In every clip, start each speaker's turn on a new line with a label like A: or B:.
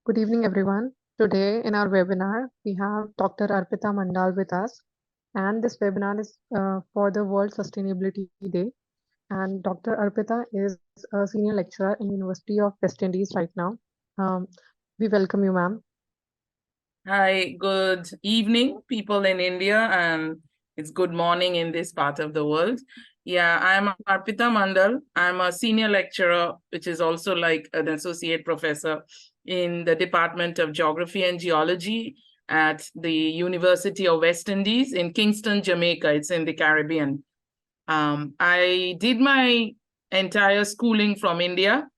A: Good evening, everyone. Today in our webinar, we have Dr. Arpita Mandal with us, and this webinar is for the World Sustainability Day. And Dr. Arpita is a senior lecturer in University of West Indies right now. Um, we welcome you, ma'am.
B: Hi, good evening, people in India, and it's good morning in this part of the world. Yeah, I'm Arpita Mandal. I'm a senior lecturer, which is also like an associate professor in the Department of Geography and Geology at the University of West Indies in Kingston, Jamaica. It's in the Caribbean. I did my entire schooling from India.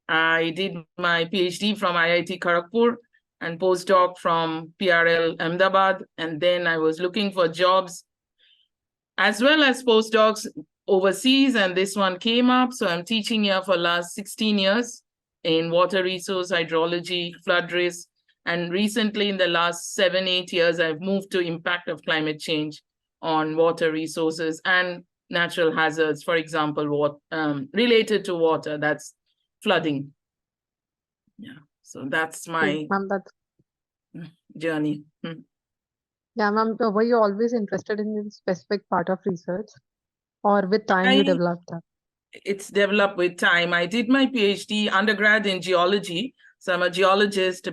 B: I did my PhD from IIT Kharagpur and postdoc from PRL Ahmedabad. And then I was looking for jobs as well as postdocs overseas. And this one came up. So I'm teaching here for last 16 years in water resource, hydrology, flood risk. And recently in the last 7-8 years, I've moved to impact of climate change on water resources and natural hazards, for example, what related to water, that's flooding. Yeah, so that's my
A: Ma'am, that's
B: journey.
A: yeah, ma'am. Were you always interested in a specific part of research, or with time you developed that?
B: It's developed with time. I did my PhD undergrad in geology. So I'm a geologist,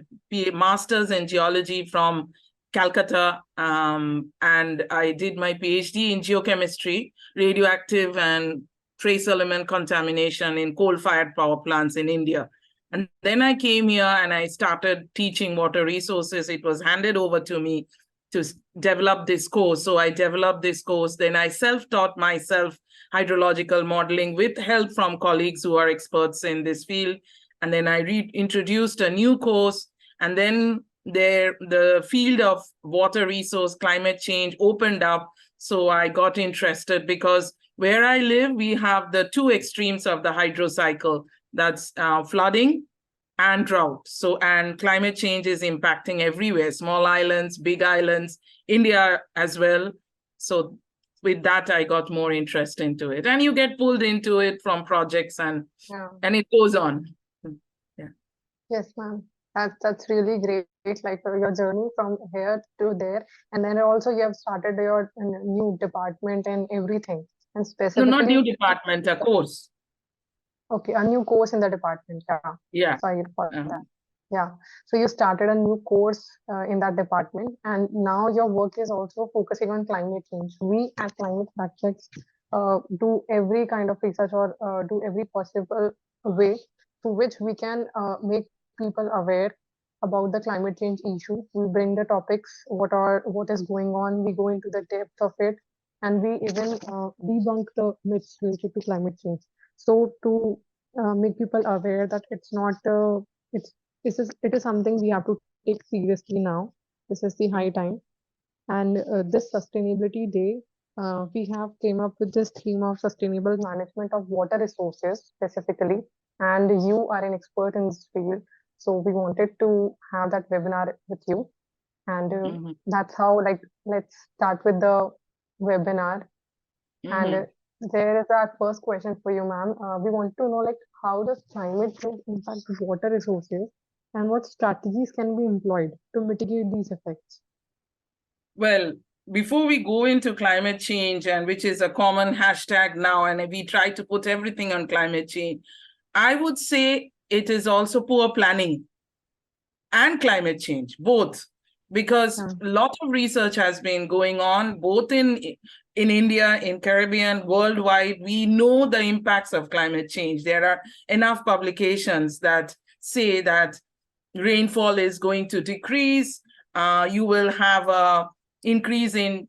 B: master's in geology from Calcutta. And I did my PhD in geochemistry, radioactive and trace element contamination in coal-fired power plants in India. And then I came here and I started teaching water resources. It was handed over to me to develop this course. So I developed this course. Then I self-taught myself hydrological modeling with help from colleagues who are experts in this field. And then I introduced a new course. And then the field of water resource climate change opened up. So I got interested because where I live, we have the two extremes of the hydro cycle. That's flooding and drought. So, and climate change is impacting everywhere, small islands, big islands, India as well. So with that, I got more interest into it. And you get pulled into it from projects and it goes on. Yeah.
A: Yes, ma'am. That's really great. Like your journey from here to there, and then also you have started your new department and everything, and
B: No, not new
A: specifically,
B: department, a course.
A: okay, a new course in the department. Yeah.
B: Yeah.
A: Sorry for that. Yeah. So you started a new course in that department, and now your work is also focusing on climate change. We at Climate Fact Checks do every kind of research or do every possible way through which we can make people aware about the climate change issue. We bring the topics, what is going on. We go into the depth of it, and we even debunk the myths related to climate change. So to make people aware that it's not it's it is something we have to take seriously now. This is the high time. And this Sustainability Day, we have came up with this theme of sustainable management of water resources specifically. And you are an expert in this field. So we wanted to have that webinar with you. And that's how, like, let's start with the webinar. And there is our first question for you, ma'am. We want to know, like, how does climate change impact water resources and what strategies can be employed to mitigate these effects?
B: Well, before we go into climate change, and which is a common hashtag now, and we try to put everything on climate change, I would say it is also poor planning and climate change, both, because a lot of research has been going on, both in India, in Caribbean, worldwide. We know the impacts of climate change. There are enough publications that say that rainfall is going to decrease. You will have a increase in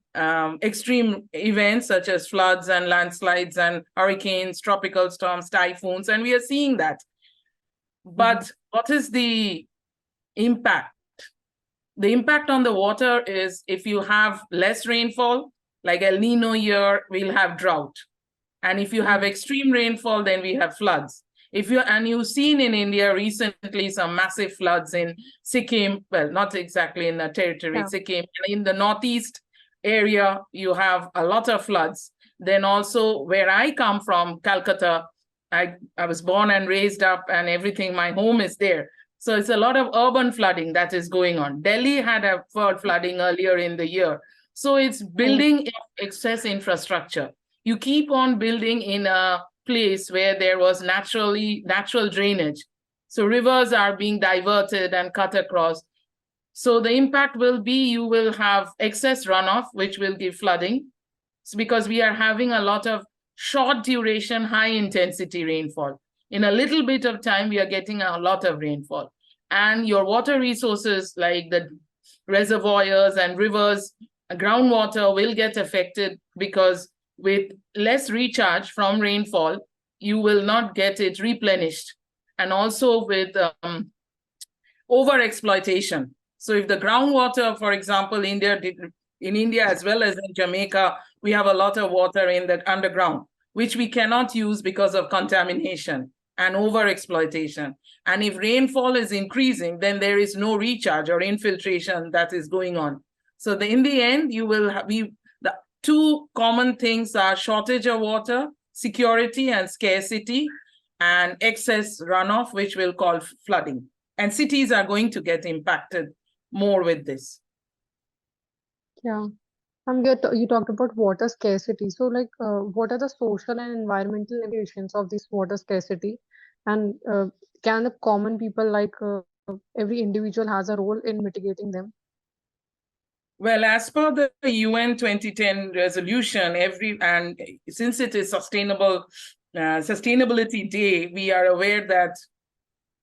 B: extreme events such as floods and landslides and hurricanes, tropical storms, typhoons, and we are seeing that. But what is the impact? The impact on the water is if you have less rainfall, like El Nino year, we'll have drought. And if you have extreme rainfall, then we have floods. You've seen in India recently some massive floods in Sikkim, well, not exactly in the territory, Sikkim, in the northeast area, you have a lot of floods. Then also where I come from, Calcutta, I was born and raised up and everything, my home is there. So it's a lot of urban flooding that is going on. Delhi had a flooding earlier in the year. So it's building excess infrastructure. You keep on building in a place where there was natural drainage. So rivers are being diverted and cut across. So the impact will be you will have excess runoff, which will give flooding. It's because we are having a lot of short duration, high intensity rainfall. In a little bit of time, we are getting a lot of rainfall. And your water resources like the reservoirs and rivers, groundwater will get affected because with less recharge from rainfall, you will not get it replenished. And also with overexploitation. So if the groundwater, for example, in India as well as in Jamaica, we have a lot of water in the underground, which we cannot use because of contamination and overexploitation. And if rainfall is increasing, then there is no recharge or infiltration that is going on. So in the end, you will have the two common things are shortage of water, security and scarcity, and excess runoff, which will cause flooding. And cities are going to get impacted more with this.
A: Yeah. You talked about water scarcity. So, like, what are the social and environmental implications of this water scarcity? And can the common people, like every individual, has a role in mitigating them?
B: Well, as per the UN 2010 resolution, and since it is Sustainability Day, we are aware that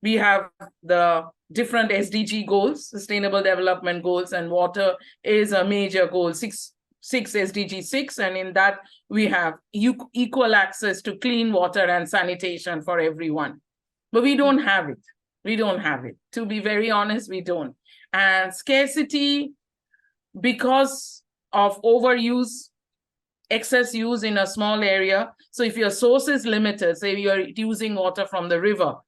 B: we have the different SDG goals, Sustainable Development Goals, and water is a major goal, six SDG 6, and in that we have equal access to clean water and sanitation for everyone. But we don't have it. We don't have it. To be very honest, we don't. And scarcity, because of overuse, excess use in a small area. So if your source is limited, say you're using water from the river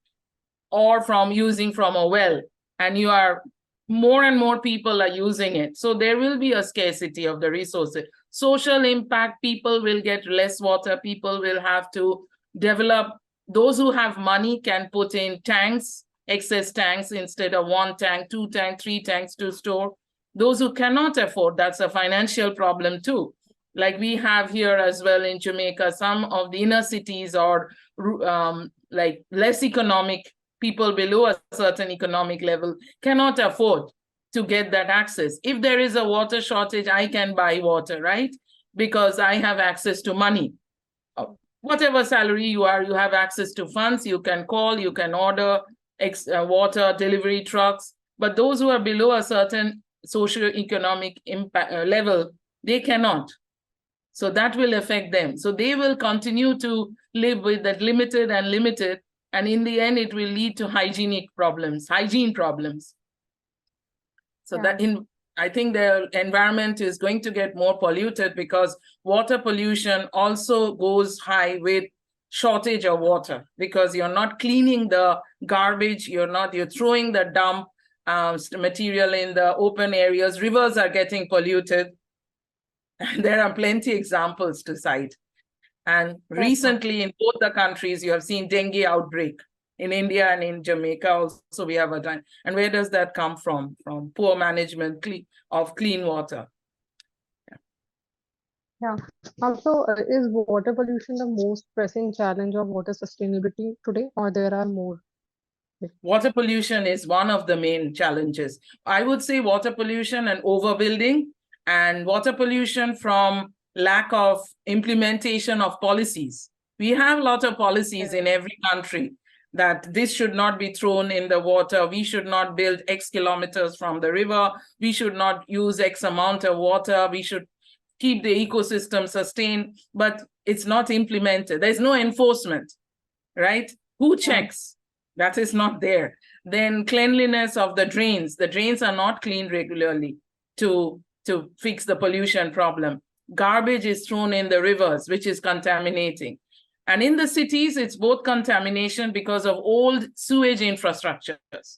B: or using from a well, and more and more people are using it. So there will be a scarcity of the resources. Social impact, people will get less water, people will have to develop. Those who have money can put in tanks, excess tanks, instead of 1 tank, 2 tanks, 3 tanks to store. Those who cannot afford, that's a financial problem too. Like we have here as well in Jamaica, some of the inner cities or like less economic people below a certain economic level cannot afford to get that access. If there is a water shortage, I can buy water, right? Because I have access to money. Whatever salary you have access to funds, you can call, you can order water delivery trucks. But those who are below a certain socio-economic level, they cannot. So that will affect them. So they will continue to live with that limited. And in the end, it will lead to hygiene problems. So I think the environment is going to get more polluted because water pollution also goes high with shortage of water, because you're not cleaning the garbage, you're throwing the dump material in the open areas. Rivers are getting polluted. And there are plenty examples to cite. And recently in both the countries, you have seen dengue outbreak. In India and in Jamaica also we have a time. And where does that come from? From poor management of clean water.
A: Yeah. Also, is water pollution the most pressing challenge of water sustainability today, or there are more?
B: Water pollution is one of the main challenges. I would say water pollution and overbuilding, and water pollution from lack of implementation of policies. We have a lot of policies in every country that this should not be thrown in the water. We should not build X kilometers from the river. We should not use X amount of water. We should keep the ecosystem sustained, but it's not implemented. There's no enforcement, right? Who checks? That is not there. Then cleanliness of the drains. The drains are not cleaned regularly to fix the pollution problem. Garbage is thrown in the rivers, which is contaminating. And in the cities, it's both contamination because of old sewage infrastructures.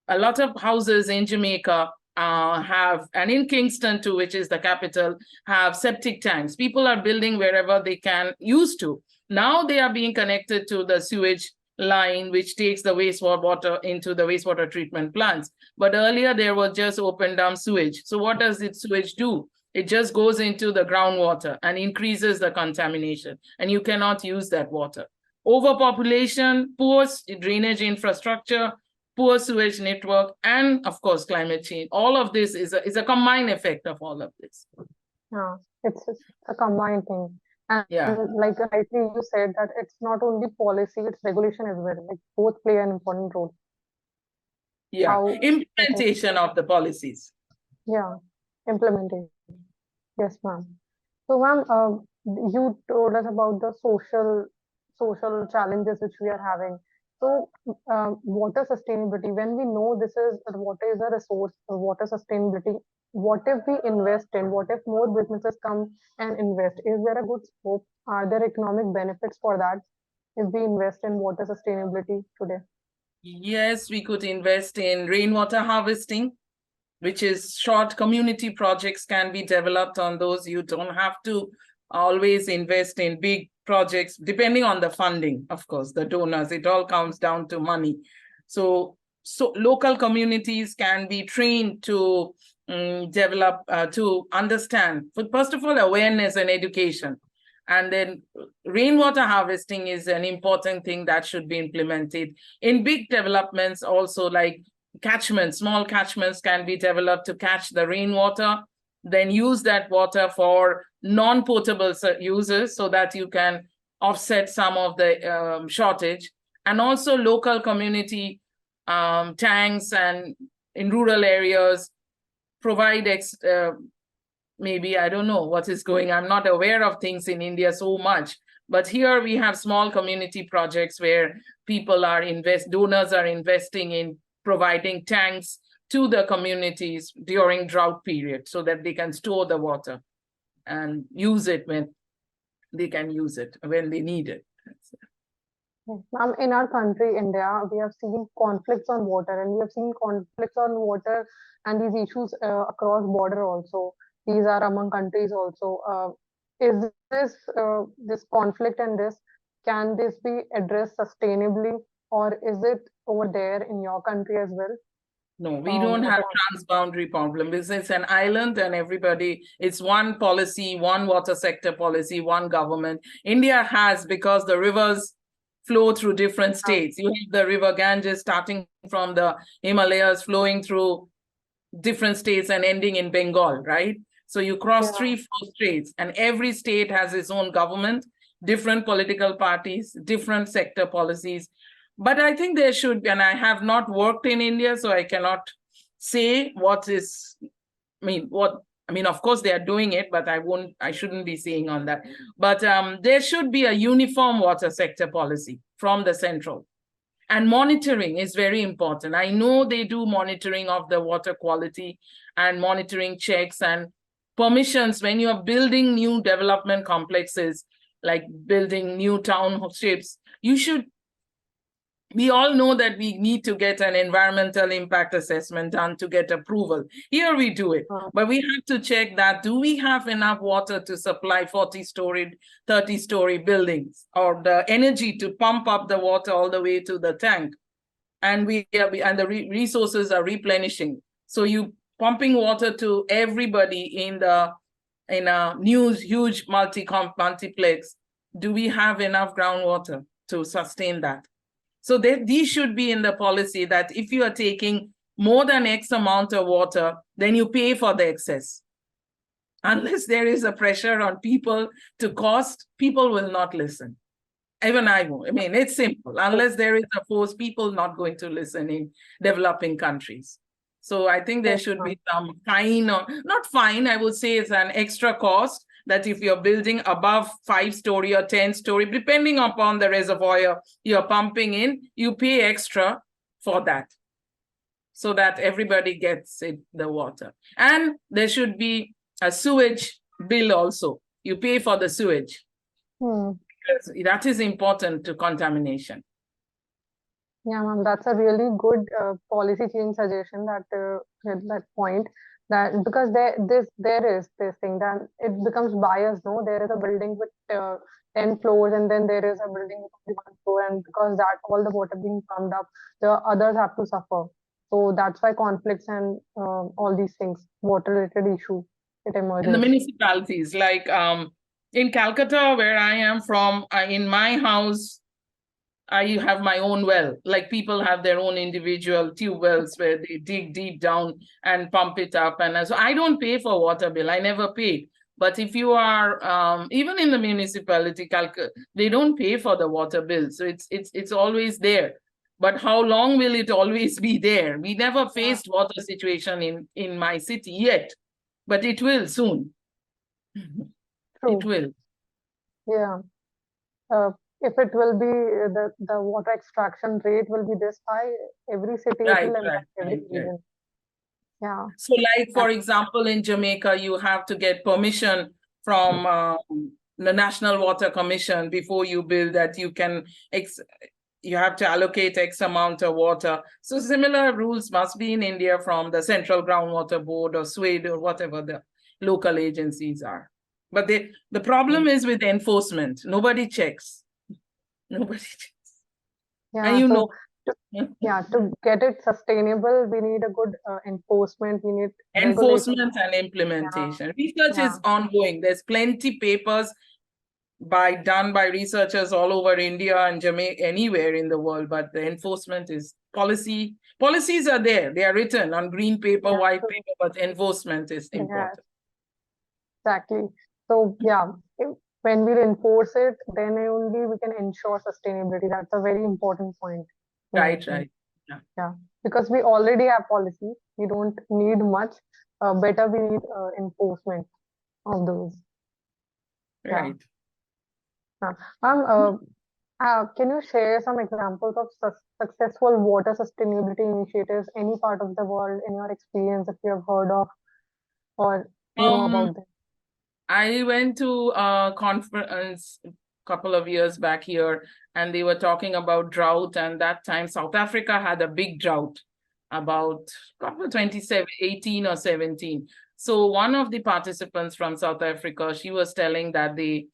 B: A lot of houses in Jamaica have, and in Kingston too, which is the capital, have septic tanks. People are building wherever they can, used to. Now they are being connected to the sewage line which takes the wastewater water into the wastewater treatment plants. But earlier there was just open dump sewage. So what does its sewage do? It just goes into the groundwater and increases the contamination, and you cannot use that water. Overpopulation, poor drainage infrastructure, poor sewage network, and of course climate change. All of this is a combined effect of all of this.
A: Yeah, it's a combined thing. And
B: Yeah.
A: like rightly you said that it's not only policy, it's regulation as well. Like both play an important role.
B: Yeah,
A: How
B: implementation of the policies.
A: Yeah, implementation. Yes, ma'am. So, ma'am, you told us about the social challenges which we are having. So, water sustainability. When we know this is water is a resource, water sustainability. What if we invest in? What if more businesses come and invest? Is there a good scope? Are there economic benefits for that if we invest in water sustainability today?
B: Yes, we could invest in rainwater harvesting, which is short community projects can be developed on those. You don't have to always invest in big projects, depending on the funding, of course, the donors. It all comes down to money. So local communities can be trained to develop, to understand, first of all, awareness and education. And then rainwater harvesting is an important thing that should be implemented. In big developments also, like catchments, small catchments can be developed to catch the rainwater, then use that water for non-potable uses so that you can offset some of the shortage. And also local community tanks, and in rural areas provide maybe, I don't know what is going, I'm not aware of things in India so much, but here we have small community projects where people are donors are investing in providing tanks to the communities during drought period so that they can store the water and use it when they can use it, when they need it.
A: In our country, India, we have seen conflicts on water, and we have seen conflicts on water and these issues across border also. These are among countries also. Is this conflict and this, can this be addressed sustainably, or is it over there in your country as well?
B: No, we don't have transboundary problem. This is an island and everybody, it's one policy, one water sector policy, one government. India has, because the rivers flow through different states. You have the river Ganges starting from the Himalayas, flowing through different states and ending in Bengal, right? So you cross 3-4 states, and every state has its own government, different political parties, different sector policies. But I think there should be, and I have not worked in India, so I cannot say what is, of course they are doing it, but I shouldn't be saying on that. But there should be a uniform water sector policy from the central. And monitoring is very important. I know they do monitoring of the water quality and monitoring checks and permissions when you are building new development complexes, like building new townships. We all know that we need to get an environmental impact assessment done to get approval. Here we do it, but we have to check that, do we have enough water to supply 40-story, 30-story buildings, or the energy to pump up the water all the way to the tank? And the resources are replenishing. So you pumping water to everybody in a huge multiplex. Do we have enough groundwater to sustain that? So these should be in the policy, that if you are taking more than X amount of water, then you pay for the excess. Unless there is a pressure on people to cost, people will not listen. Even I won't. It's simple. Unless there is a force, people not going to listen in developing countries. So I think there should be some fine, or not fine, I would say it's an extra cost, that if you're building above 5-story or 10-story, depending upon the reservoir you're pumping in, you pay extra for that, so that everybody gets the water. And there should be a sewage bill also. You pay for the sewage. Because that is important to contamination.
A: Yeah, ma'am, that's a really good policy change suggestion, that point. That because there is this thing that it becomes biased. No, there is a building with 10 floors, and then there is a building with only one floor, and because that all the water being pumped up, the others have to suffer. So that's why conflicts and all these things, water related issue, it
B: And the
A: emerges.
B: municipalities, like in Calcutta, where I am from, in my house, I have my own well. Like people have their own individual tube wells where they dig deep down and pump it up. And so I don't pay for water bill. I never paid. But if you are even in the municipality, they don't pay for the water bill. So it's always there. But how long will it always be there? We never faced water situation in my city yet, but it will soon.
A: True.
B: It will.
A: Yeah. If it will be the water extraction rate will be this high, every city it will impact every region. Yeah.
B: So, like for example, in Jamaica, you have to get permission from the National Water Commission before you build that you have to allocate X amount of water. So similar rules must be in India from the Central Groundwater Board or SWADE or whatever the local agencies are. But the problem is with enforcement. Nobody checks. Nobody checks.
A: Yeah,
B: and you know.
A: To get it sustainable, we need a good enforcement. We need
B: enforcement and implementation. Research is ongoing. There's plenty papers done by researchers all over India and Jamaica, anywhere in the world, but the enforcement is policies are there. They are written on green paper, white paper, but enforcement is important.
A: Exactly. So when we enforce it, then only we can ensure sustainability. That's a very important point.
B: Right.
A: Yeah. Because we already have policy. We don't need much. Better we need enforcement of those.
B: Right.
A: Can you share some examples of successful water sustainability initiatives, any part of the world, in your experience, if you have heard of or you know about them?
B: I went to a conference a couple of years back here, and they were talking about drought. And that time, South Africa had a big drought about 2018 or 17. So one of the participants from South Africa, she was telling that the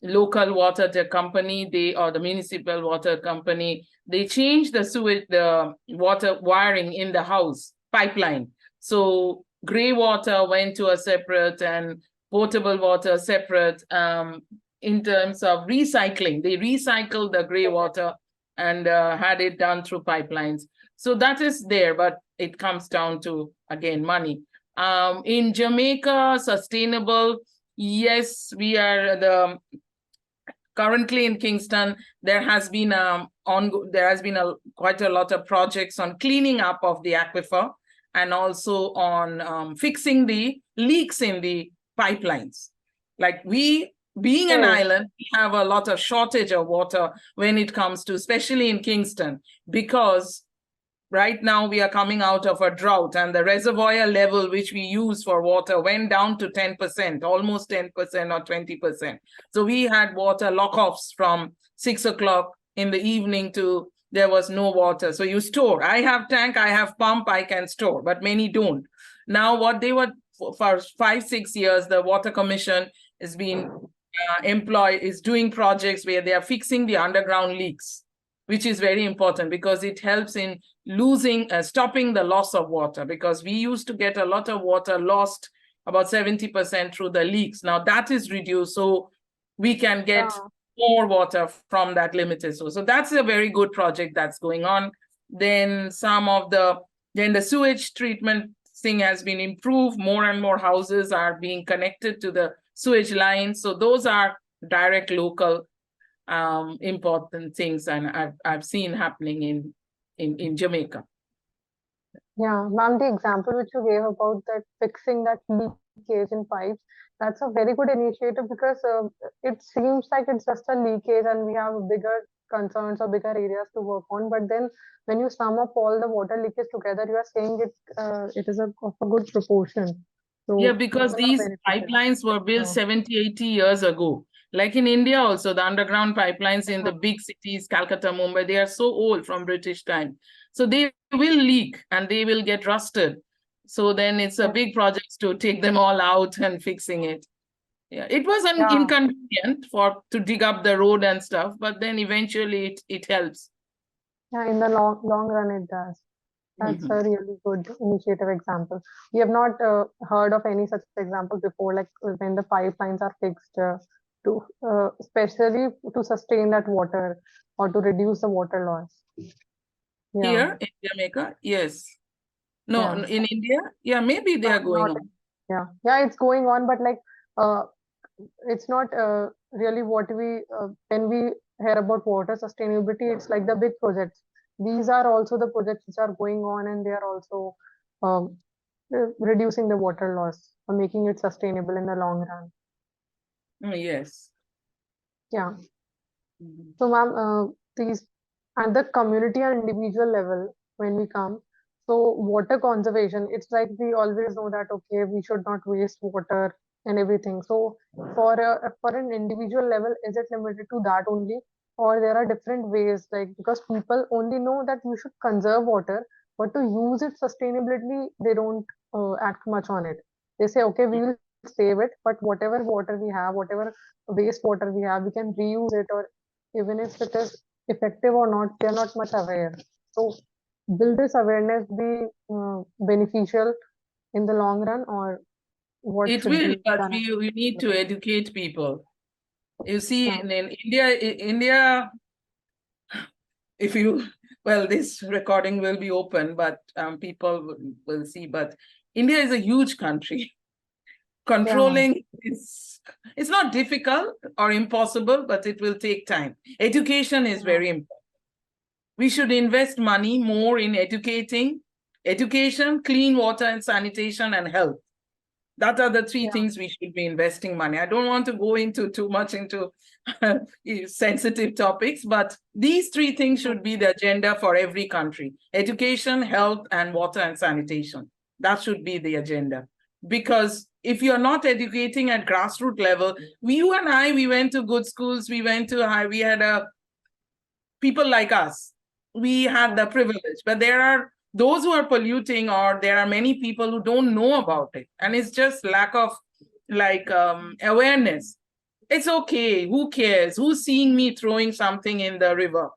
B: local water company, or the municipal water company, they changed the water wiring in the house pipeline. So gray water went to a separate and potable water separate. In terms of recycling, they recycled the gray water and had it done through pipelines. So that is there, but it comes down to, again, money. In Jamaica, sustainable, yes, we are currently in Kingston. There has been quite a lot of projects on cleaning up of the aquifer and also on fixing the leaks in the pipelines. Like being an island, we have a lot of shortage of water when it comes to, especially in Kingston, because right now we are coming out of a drought and the reservoir level which we use for water went down to 10%, almost 10% or 20%. So we had water lockoffs from 6 o'clock in the evening to there was no water. So you store. I have tank, I have pump, I can store, but many don't. Now what they were for 5-6 years, the Water Commission has been is doing projects where they are fixing the underground leaks, which is very important because it helps in stopping the loss of water, because we used to get a lot of water lost, about 70% through the leaks. Now that is reduced, so we can get more water from that limited source. So that's a very good project that's going on. Then the sewage treatment thing has been improved. More and more houses are being connected to the sewage lines. So those are direct local important things, and I've seen happening in Jamaica.
A: Yeah, ma'am, the example which you gave about that fixing that leakage in pipes, that's a very good initiative because it seems like it's just a leakage and we have bigger concerns or bigger areas to work on. But then when you sum up all the water leakage together, you are saying it is of a good proportion. So
B: because these pipelines were built 70, 80 years ago. Like in India also, the underground pipelines in the big cities, Calcutta, Mumbai, they are so old from British time. So they will leak and they will get rusted. So then it's a big project to take them all out and fixing it. Yeah, it was an
A: Yeah,
B: inconvenient to dig up the road and stuff, but then eventually it helps.
A: yeah, in the long run it does. That's a
B: Mhm.
A: really good initiative example. We have not heard of any such example before, like when the pipelines are fixed to especially to sustain that water or to reduce the water loss. Yeah,
B: Here in Jamaica, yes. No,
A: yeah.
B: in India, yeah, maybe they are going
A: Not,
B: on.
A: yeah, yeah. It's going on, but like uh, it's not really what we when we hear about water sustainability. It's like the big projects. These are also the projects which are going on, and they are also um, reducing the water loss or making it sustainable in the long run.
B: Yes.
A: Yeah.
B: Mhm.
A: So, ma'am, these at the community and individual level, when we come, so water conservation, it's like we always know that okay, we should not waste water and everything. So, for an individual level, is it limited to that only, or there are different ways? Like because people only know that you should conserve water, but to use it sustainably, they don't act much on it. They say, okay, we will save it, but whatever water we have, whatever wastewater we have, we can reuse it or even if it is effective or not, they're not much aware. So, will this awareness be beneficial in the long run, or what
B: It
A: should
B: will,
A: be
B: but
A: done?
B: we need to educate people. You see,
A: Yeah,
B: in India, if you, well, this recording will be open, but people will see. But India is a huge country.
A: yeah,
B: Controlling is, it's not difficult or impossible, but it will take time. Education is
A: yeah,
B: very important. We should invest money more in education, clean water and sanitation, and health. That are the three
A: yeah,
B: things we should be investing money. I don't want to go into too much into sensitive topics, but these three things should be the agenda for every country: education, health, and water and sanitation. That should be the agenda. Because if you're not educating at grassroots level, you and I, we went to good schools, we went to high, we had a people like us, we had the privilege, but there are those who are polluting, or there are many people who don't know about it, and it's just lack of awareness. It's okay, who cares, who's seeing me throwing something in the river,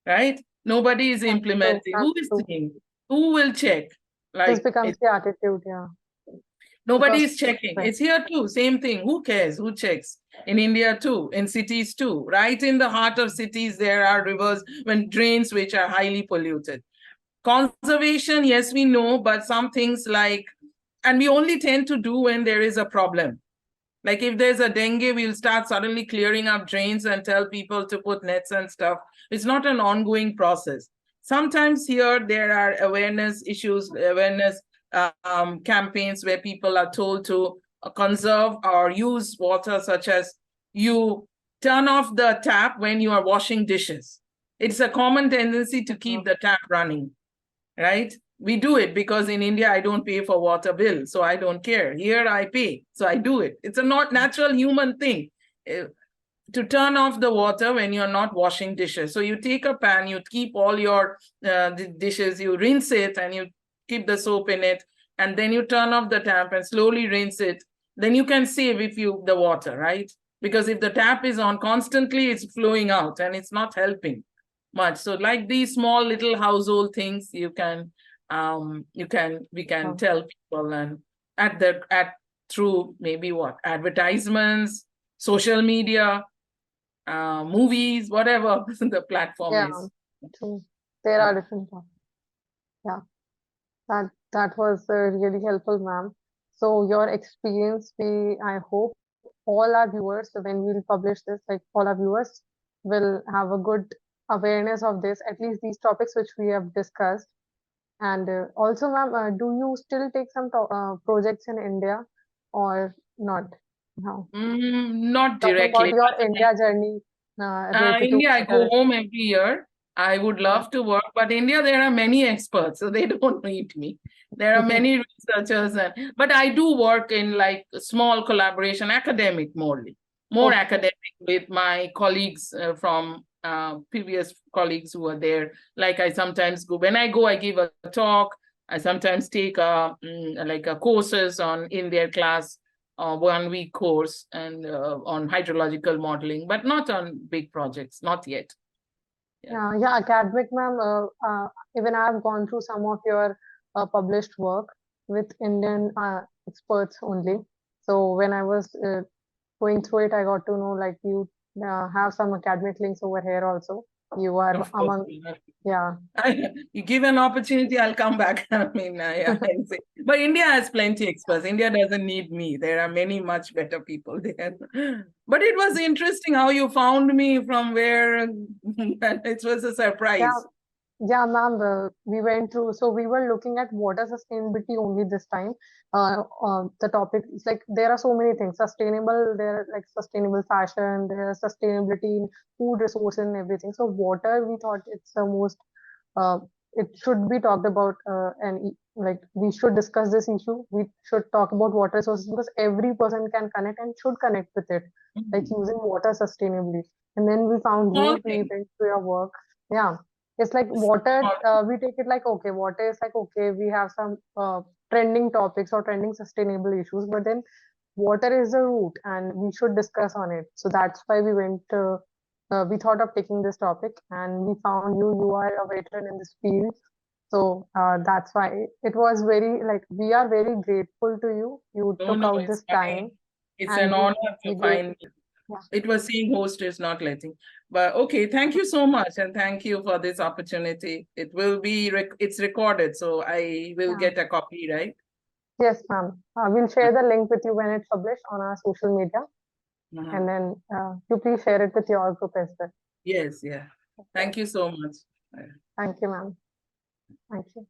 B: right? Nobody is
A: that's true.
B: implementing. Who
A: That's
B: is
A: true.
B: seeing, who will check?
A: This
B: Like
A: becomes the attitude, yeah,
B: nobody
A: because
B: is checking.
A: right,
B: It's here too, same thing. Who cares, who checks? In India too, in cities too, right in the heart of cities there are rivers when drains which are highly polluted. Conservation, yes, we know, but some things like, and we only tend to do when there is a problem. Like if there's a dengue, we'll start suddenly clearing up drains and tell people to put nets and stuff. It's not an ongoing process. Sometimes here there are awareness issues, awareness campaigns where people are told to conserve or use water, such as you turn off the tap when you are washing dishes. It's a common tendency to
A: uh,
B: keep the tap running, right? We do it because in India, I don't pay for water bill, so I don't care. Here I pay, so I do it. It's a not natural human thing to turn off the water when you're not washing dishes. So you take a pan, you keep all your dishes, you rinse it, and you keep the soap in it, and then you turn off the tap and slowly rinse it. Then you can save if you the water, right? Because if the tap is on constantly, it's flowing out and it's not helping much. So like these small little household things, we can
A: uh,
B: tell people, and at through maybe what advertisements, social media, movies, whatever the platform
A: yeah,
B: is.
A: true. There
B: Yeah.
A: are different topics. Yeah, that was really helpful, ma'am. So your experience, I hope all our viewers, so when we'll publish this, like all our viewers will have a good awareness of this, at least these topics which we have discussed. And also, ma'am, do you still take some projects in India or not? No.
B: Not
A: Talking about
B: directly.
A: your India journey related to
B: India, I go
A: water.
B: home every year. I would
A: Yeah.
B: love to work, but India, there are many experts, so they don't need me. There are many researchers, but I do work in like small collaboration, academic more
A: Okay.
B: academic with my colleagues from previous colleagues who are there. Like I sometimes go, when I go, I give a talk. I sometimes take like a courses on in their class. 1 week course and on hydrological modeling, but not on big projects, not yet.
A: Yeah, academic, ma'am. Even I have gone through some of your published work with Indian experts only. So when I was going through it, I got to know like you have some academic links over here also. You are
B: Of course,
A: among, yeah.
B: you give an opportunity, I'll come back. I mean, yeah, I'll say. But India has plenty experts. India doesn't need me. There are many much better people there. But it was interesting how you found me from where. It was a surprise.
A: Yeah, yeah, ma'am. We went through, so we were looking at water sustainability only this time. The topic is like there are so many things. Sustainable, there are like sustainable fashion, there are sustainability in food resources and everything. So water, we thought it's the most uh, it should be talked about like we should discuss this issue. We should talk about water resources because every person can connect and should connect with it, like using water sustainably. And then we found
B: Small
A: you, we
B: thing.
A: went to your work. Yeah, it's like water.
B: Small.
A: We take it like okay, water is like okay. We have some trending topics or trending sustainable issues, but then water is the root, and we should discuss on it. So that's why we went. We thought of taking this topic and we found you. You are a veteran in this field. So that's why it was very like we are very grateful to you. You
B: No,
A: took
B: no,
A: out
B: it's
A: this
B: fine.
A: time
B: It's
A: and
B: an honor
A: we
B: to
A: gave,
B: find.
A: yeah.
B: It was seeing host is not letting. But okay, thank you so much, and thank you for this opportunity. It will be it's recorded, so I will
A: Yeah.
B: get a copy, right?
A: Yes, ma'am. We'll share the link with you when it's published on our social media, and then you please share it with your group as well.
B: Yes, yeah. Thank you so much.
A: Thank you, ma'am. Thank you.